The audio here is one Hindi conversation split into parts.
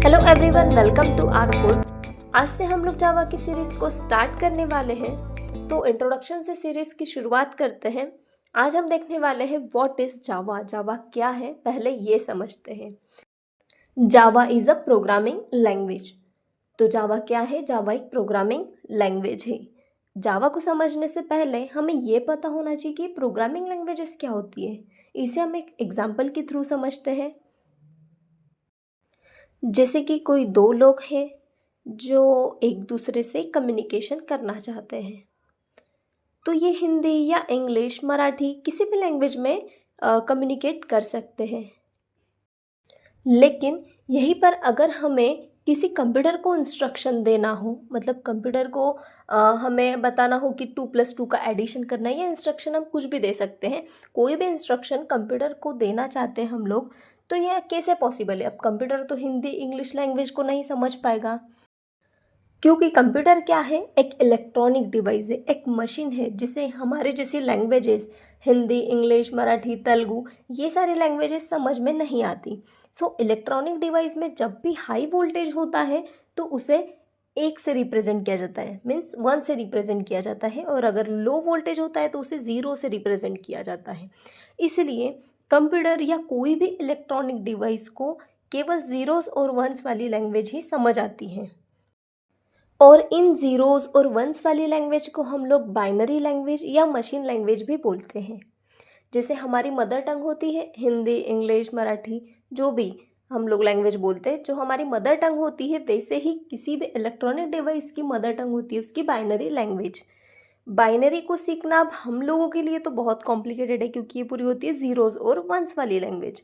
Hello everyone, welcome to our code. आज से हम लोग जावा की सीरीज को स्टार्ट करने वाले हैं। तो इंट्रोडक्शन से सीरीज की शुरुआत करते हैं। आज हम देखने वाले हैं व्हाट इज जावा। जावा क्या है, पहले ये समझते हैं। Java is a programming language. तो जावा क्या है? जावा एक प्रोग्रामिंग लैंग्वेज है। जावा को समझने से पहले हमें ये पता होना चाहिए कि प्रोग्रामिंग लैंग्वेजेस क्या होती है। इसे हम एक एग्जाम्पल के थ्रू समझते हैं। जैसे कि कोई दो लोग हैं जो एक दूसरे से कम्युनिकेशन करना चाहते हैं, तो ये हिंदी या इंग्लिश, मराठी, किसी भी लैंग्वेज में कम्युनिकेट कर सकते हैं। लेकिन यहीं पर अगर हमें किसी कंप्यूटर को इंस्ट्रक्शन देना हो, मतलब कंप्यूटर को हमें बताना हो कि 2+2 का एडिशन करना है, या इंस्ट्रक्शन हम कुछ भी दे सकते हैं। कोई भी इंस्ट्रक्शन कंप्यूटर को देना चाहते हैं हम लोग, तो यह कैसे पॉसिबल है? अब कंप्यूटर तो हिंदी इंग्लिश लैंग्वेज को नहीं समझ पाएगा, क्योंकि कंप्यूटर क्या है? एक इलेक्ट्रॉनिक डिवाइस है, एक मशीन है जिसे हमारे जैसी लैंग्वेजेस हिंदी, इंग्लिश, मराठी, तेलुगु, ये सारी लैंग्वेजेस समझ में नहीं आती। सो इलेक्ट्रॉनिक डिवाइस में जब भी हाई वोल्टेज होता है तो उसे 1 से रिप्रेजेंट किया जाता है, मीन्स 1 से रिप्रेजेंट किया जाता है, और अगर लो वोल्टेज होता है तो उसे 0 से रिप्रेजेंट किया जाता है। इसलिए कंप्यूटर या कोई भी इलेक्ट्रॉनिक डिवाइस को केवल ज़ीरोस और वंस वाली लैंग्वेज ही समझ आती है। और इन ज़ीरोज़ और वंस वाली लैंग्वेज को हम लोग बाइनरी लैंग्वेज या मशीन लैंग्वेज भी बोलते हैं। जैसे हमारी मदर टंग होती है हिंदी, इंग्लिश, मराठी, जो भी हम लोग लैंग्वेज बोलते हैं, जो हमारी मदर टंग होती है, वैसे ही किसी भी इलेक्ट्रॉनिक डिवाइस की मदर टंग होती है उसकी बाइनरी लैंग्वेज। बाइनरी को सीखना अब हम लोगों के लिए तो बहुत कॉम्प्लिकेटेड है, क्योंकि ये पूरी होती है ज़ीरोज़ और वंस वाली लैंग्वेज।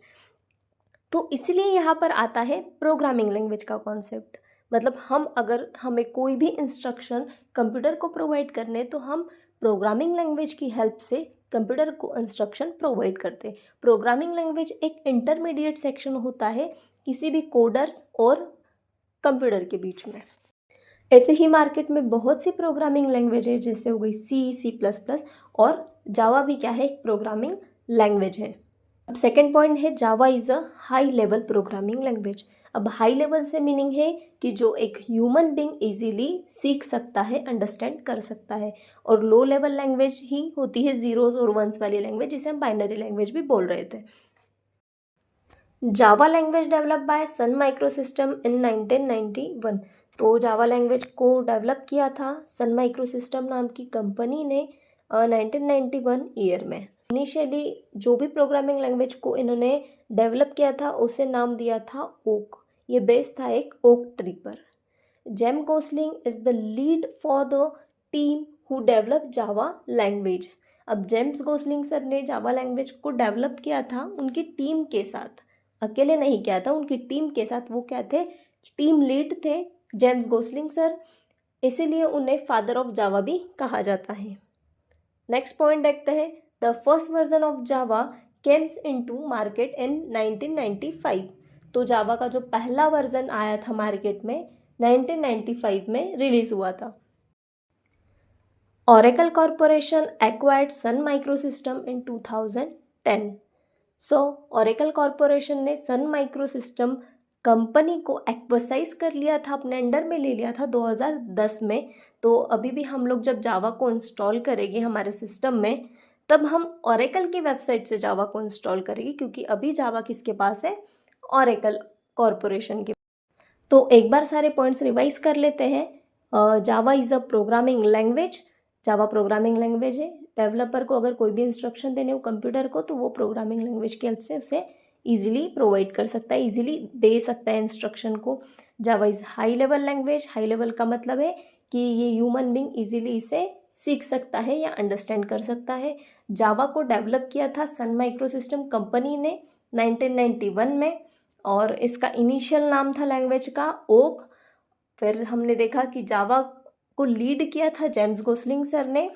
तो इसलिए यहाँ पर आता है प्रोग्रामिंग लैंग्वेज का कॉन्सेप्ट। मतलब अगर हमें कोई भी इंस्ट्रक्शन कंप्यूटर को प्रोवाइड करने, तो हम प्रोग्रामिंग लैंग्वेज की हेल्प से कंप्यूटर को इंस्ट्रक्शन प्रोवाइड करते हैं। प्रोग्रामिंग लैंग्वेज एक इंटरमीडिएट सेक्शन होता है किसी भी कोडर्स और कंप्यूटर के बीच में। ऐसे ही मार्केट में बहुत सी प्रोग्रामिंग लैंग्वेज है, जैसे हो गई C++, और जावा भी क्या है? एक प्रोग्रामिंग लैंग्वेज है। अब सेकेंड पॉइंट है, जावा is a high level programming language. अब हाई लेवल से मीनिंग है कि जो एक ह्यूमन बीइंग इजीली सीख सकता है, अंडरस्टैंड कर सकता है। और लो लेवल लैंग्वेज ही होती है ज़ीरोज़ और वंस वाली लैंग्वेज, जिसे हम बाइनरी लैंग्वेज भी बोल रहे थे। Java language develop by Sun Microsystem in 1991। तो जावा लैंग्वेज को डेवलप किया था सन माइक्रोसिस्टम नाम की कंपनी ने 1991 ईयर में। इनिशियली जो भी प्रोग्रामिंग लैंग्वेज को इन्होंने डेवलप किया था उसे नाम दिया था ओक। ये बेस था एक ओक ट्री पर। James Gosling is the lead for the team who develop Java language. अब जेम्स गोसलिंग सर ने जावा लैंग्वेज को डेवलप किया था उनकी टीम के साथ, अकेले नहीं किया था, उनकी टीम के साथ। वो क्या थे? टीम लीड थे जेम्स गोसलिंग सर, इसीलिए उन्हें फादर ऑफ जावा भी कहा जाता है। नेक्स्ट पॉइंट देखते हैं। The first version of Java Kemps into market in 1995। तो जावा का जो पहला वर्जन आया था मार्केट में 1995 में रिलीज हुआ था। Oracle Corporation acquired Sun Microsystem in 2010। So Oracle Corporation ने Sun Microsystem कंपनी को एक्वरसाइज कर लिया था, अपने अंडर में ले लिया था 2010 में। तो अभी भी हम लोग जब जावा को इंस्टॉल करेंगे हमारे सिस्टम में, तब हम Oracle की वेबसाइट से जावा को इंस्टॉल करेंगे, क्योंकि अभी जावा किसके पास है? Oracle कॉरपोरेशन के। तो एक बार सारे पॉइंट्स रिवाइज कर लेते हैं। जावा is a programming language. Java programming language है। डेवलपर को अगर कोई भी इंस्ट्रक्शन देने हो कंप्यूटर को, तो वो प्रोग्रामिंग लैंग्वेज की हेल्प से उसे ईजिली प्रोवाइड कर सकता है, ईजिली दे सकता है इंस्ट्रक्शन को। जावा is high level language. High level का मतलब है कि ये ह्यूमन बीइंग ईजिली इसे सीख सकता है या अंडरस्टैंड कर सकता है। जावा को डेवलप किया था सन माइक्रोसिस्टम कंपनी ने 1991 में, और इसका इनिशियल नाम था लैंग्वेज का ओक। फिर हमने देखा कि जावा को लीड किया था जेम्स गोसलिंग सर ने,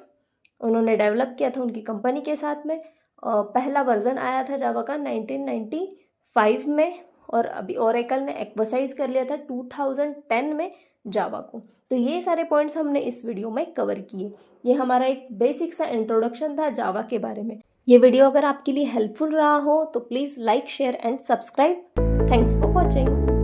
उन्होंने डेवलप किया था उनकी कंपनी के साथ में। पहला वर्जन आया था जावा का 1995 में, और अभी ओरेकल ने एक्वरसाइज कर लिया था 2010 में जावा को। तो ये सारे पॉइंट्स हमने इस वीडियो में कवर किए। ये हमारा एक बेसिक सा इंट्रोडक्शन था जावा के बारे में। ये वीडियो अगर आपके लिए हेल्पफुल रहा हो तो please like, share and subscribe. Thanks for watching.